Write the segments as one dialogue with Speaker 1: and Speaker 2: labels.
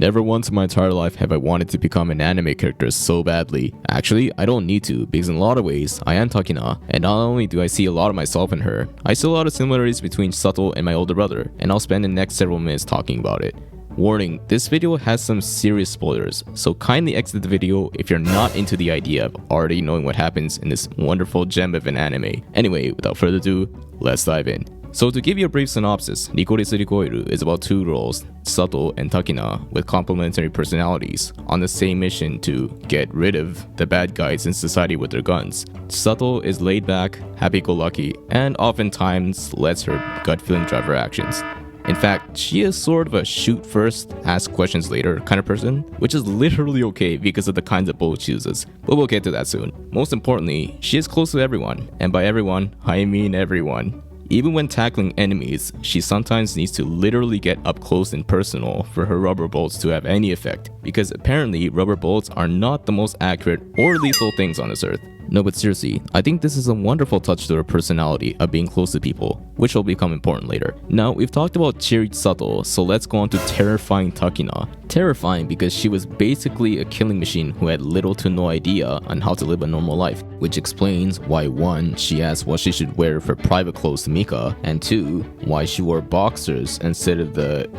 Speaker 1: Never once in my entire life have I wanted to become an anime character so badly. Actually, I don't need to, because in a lot of ways, I am Takina, and not only do I see a lot of myself in her, I see a lot of similarities between Chisato and my older brother, and I'll spend the next several minutes talking about it. Warning, this video has some serious spoilers, so kindly exit the video if you're not into the idea of already knowing what happens in this wonderful gem of an anime. Anyway, without further ado, let's dive in. So to give you a brief synopsis, Lycoris Recoil is about two girls, Chisato and Takina, with complementary personalities, on the same mission to get rid of the bad guys in society with their guns. Chisato is laid back, happy-go-lucky, and oftentimes lets her gut feeling drive her actions. In fact, she is sort of a shoot first, ask questions later kind of person, which is literally okay because of the kinds of bullets she uses, but we'll get to that soon. Most importantly, she is close to everyone, and by everyone, I mean everyone. Even when tackling enemies, she sometimes needs to literally get up close and personal for her rubber bullets to have any effect, because apparently rubber bullets are not the most accurate or lethal things on this earth. No, but seriously, I think this is a wonderful touch to her personality of being close to people, which will become important later. Now, we've talked about cheery Chisato, so let's go on to terrifying Takina. Terrifying because she was basically a killing machine who had little to no idea on how to live a normal life, which explains why 1. She asked what she should wear for private clothes to Mika, and 2. Why she wore boxers instead of the,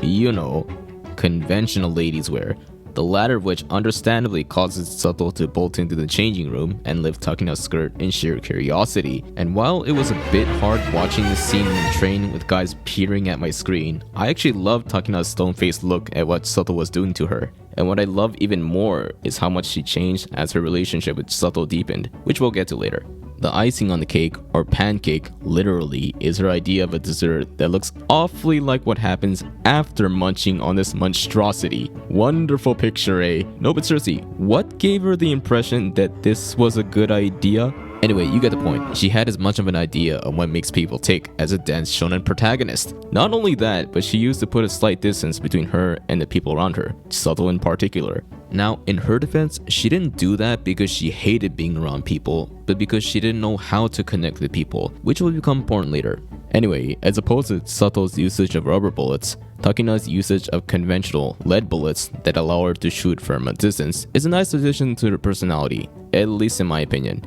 Speaker 1: conventional ladies wear. The latter of which understandably causes Chisato to bolt into the changing room and lift Takina's skirt in sheer curiosity. And while it was a bit hard watching this scene in the train with guys peering at my screen, I actually loved Takina's stone-faced look at what Chisato was doing to her. And what I love even more is how much she changed as her relationship with Chisato deepened, which we'll get to later. The icing on the cake, or pancake, literally, is her idea of a dessert that looks awfully like what happens after munching on this monstrosity. Wonderful picture, eh? No, but seriously, what gave her the impression that this was a good idea? Anyway, you get the point. She had as much of an idea of what makes people tick as a dense shonen protagonist. Not only that, but she used to put a slight distance between her and the people around her, Chisato in particular. Now, in her defense, she didn't do that because she hated being around people, but because she didn't know how to connect with people, which will become important later. Anyway, as opposed to Chisato's usage of rubber bullets, Takina's usage of conventional lead bullets that allow her to shoot from a distance is a nice addition to her personality, at least in my opinion.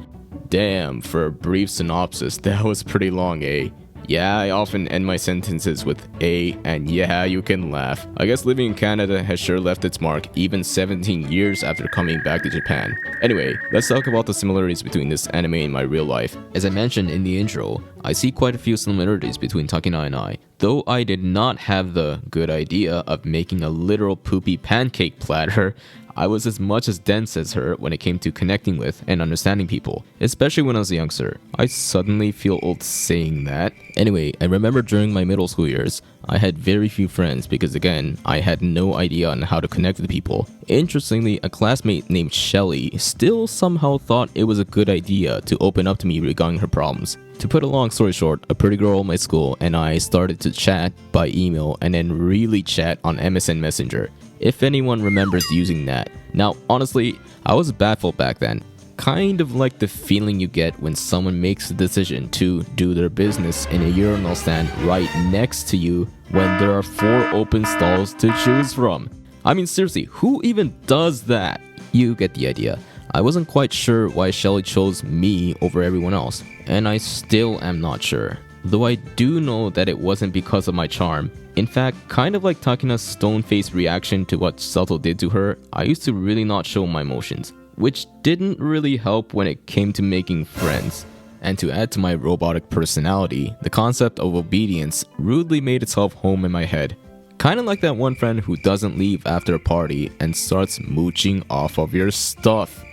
Speaker 1: Damn, for a brief synopsis, that was pretty long, eh? Yeah, I often end my sentences with "a" and yeah, you can laugh. I guess living in Canada has sure left its mark even 17 years after coming back to Japan. Anyway, let's talk about the similarities between this anime and my real life. As I mentioned in the intro, I see quite a few similarities between Takina and I. Though I did not have the good idea of making a literal poopy pancake platter, I was as much as dense as her when it came to connecting with and understanding people, especially when I was a youngster. I suddenly feel old saying that. Anyway, I remember during my middle school years, I had very few friends because again, I had no idea on how to connect with people. Interestingly, a classmate named Shelly still somehow thought it was a good idea to open up to me regarding her problems. To put a long story short, a pretty girl in my school and I started to chat by email and then really chat on MSN Messenger, if anyone remembers using that. Now, honestly, I was baffled back then. Kind of like the feeling you get when someone makes the decision to do their business in a urinal stand right next to you when there are 4 open stalls to choose from. I mean, seriously, who even does that? You get the idea. I wasn't quite sure why Shelly chose me over everyone else, and I still am not sure. Though I do know that it wasn't because of my charm. In fact, kind of like Takina's stone-faced reaction to what Chisato did to her, I used to really not show my emotions, which didn't really help when it came to making friends. And to add to my robotic personality, the concept of obedience rudely made itself home in my head. Kinda like that one friend who doesn't leave after a party and starts mooching off of your stuff.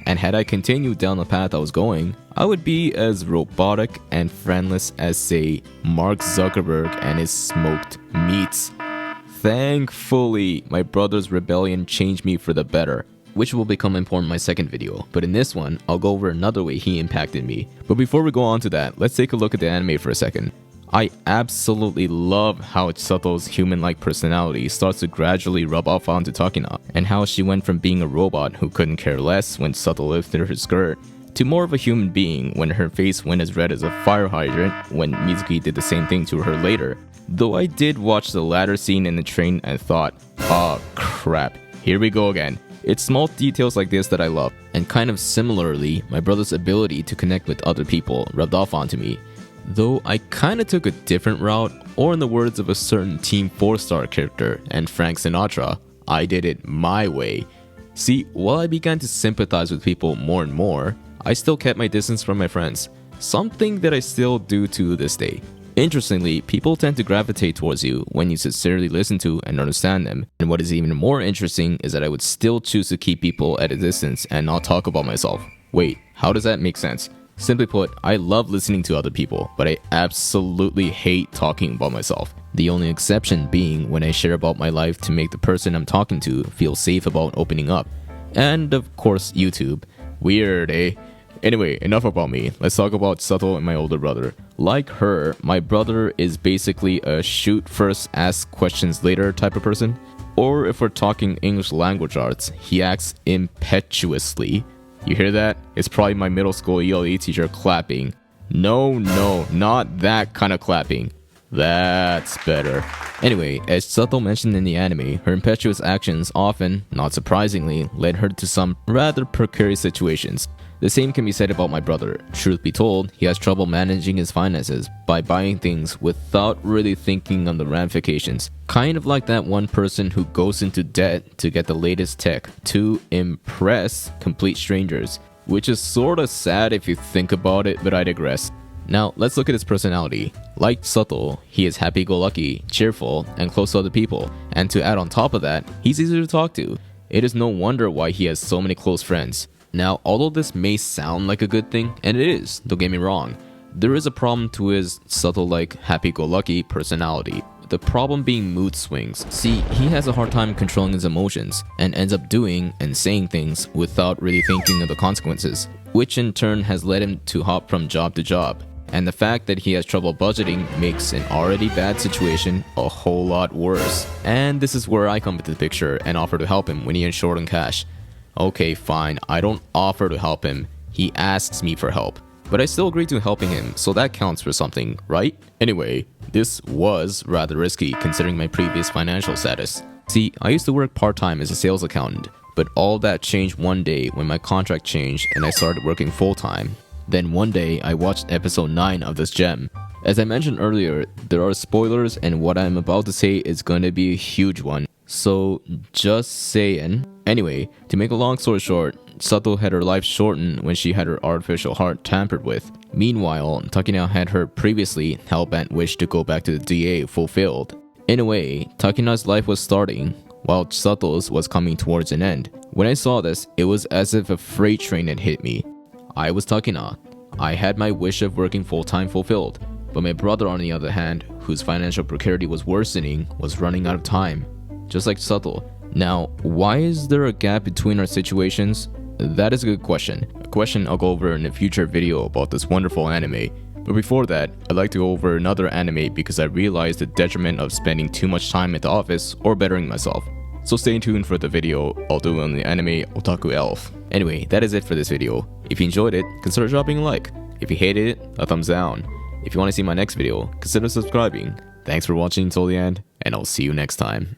Speaker 1: And had I continued down the path I was going, I would be as robotic and friendless as, say, Mark Zuckerberg and his smoked meats. Thankfully, my brother's rebellion changed me for the better, which will become important in my second video, but in this one, I'll go over another way he impacted me. But before we go on to that, let's take a look at the anime for a second. I absolutely love how Chisato's human-like personality starts to gradually rub off onto Takina, and how she went from being a robot who couldn't care less when Chisato lifted her skirt, to more of a human being when her face went as red as a fire hydrant when Mizuki did the same thing to her later. Though I did watch the latter scene in the train and thought, oh crap, here we go again. It's small details like this that I love, and kind of similarly, my brother's ability to connect with other people rubbed off onto me. Though I kinda took a different route, or in the words of a certain Team 4-star character and Frank Sinatra, I did it my way. See, while I began to sympathize with people more and more, I still kept my distance from my friends, something that I still do to this day. Interestingly, people tend to gravitate towards you when you sincerely listen to and understand them, and what is even more interesting is that I would still choose to keep people at a distance and not talk about myself. Wait, how does that make sense? Simply put, I love listening to other people, but I absolutely hate talking about myself. The only exception being when I share about my life to make the person I'm talking to feel safe about opening up. And of course, YouTube. Weird, eh? Anyway, enough about me. Let's talk about Chisato and my older brother. Like her, my brother is basically a shoot first, ask questions later type of person. Or if we're talking English language arts, he acts impetuously. You hear that? It's probably my middle school ELE teacher clapping. No, not that kind of clapping. That's better. Anyway, as Chisato mentioned in the anime, her impetuous actions often, not surprisingly, led her to some rather precarious situations. The same can be said about my brother. Truth be told, he has trouble managing his finances by buying things without really thinking on the ramifications. Kind of like that one person who goes into debt to get the latest tech to impress complete strangers. Which is sorta sad if you think about it, but I digress. Now, let's look at his personality. Like Chisato, he is happy-go-lucky, cheerful, and close to other people. And to add on top of that, he's easy to talk to. It is no wonder why he has so many close friends. Now, although this may sound like a good thing, and it is, don't get me wrong, there is a problem to his Chisato-like happy-go-lucky personality. The problem being mood swings. See, he has a hard time controlling his emotions, and ends up doing and saying things without really thinking of the consequences, which in turn has led him to hop from job to job. And the fact that he has trouble budgeting makes an already bad situation a whole lot worse. And this is where I come into the picture and offer to help him when he is short on cash. Okay, fine, I don't offer to help him, he asks me for help. But I still agree to helping him, so that counts for something, right? Anyway, this was rather risky considering my previous financial status. See, I used to work part-time as a sales accountant, but all that changed one day when my contract changed and I started working full-time. Then one day, I watched episode 9 of this gem. As I mentioned earlier, there are spoilers and what I'm about to say is gonna be a huge one. So, just saying. Anyway, to make a long story short, Chisato had her life shortened when she had her artificial heart tampered with. Meanwhile, Takina had her previously hell-bent wish to go back to the DA fulfilled. In a way, Takina's life was starting, while Chisato's was coming towards an end. When I saw this, it was as if a freight train had hit me. I was Takina. I had my wish of working full-time fulfilled, but my brother on the other hand, whose financial precarity was worsening, was running out of time. Just like Chisato. Now, why is there a gap between our situations? That is a good question. A question I'll go over in a future video about this wonderful anime. But before that, I'd like to go over another anime because I realized the detriment of spending too much time at the office or bettering myself. So stay tuned for the video I'll do on the anime Otaku Elf. Anyway, that is it for this video. If you enjoyed it, consider dropping a like. If you hated it, a thumbs down. If you want to see my next video, consider subscribing. Thanks for watching until the end, and I'll see you next time.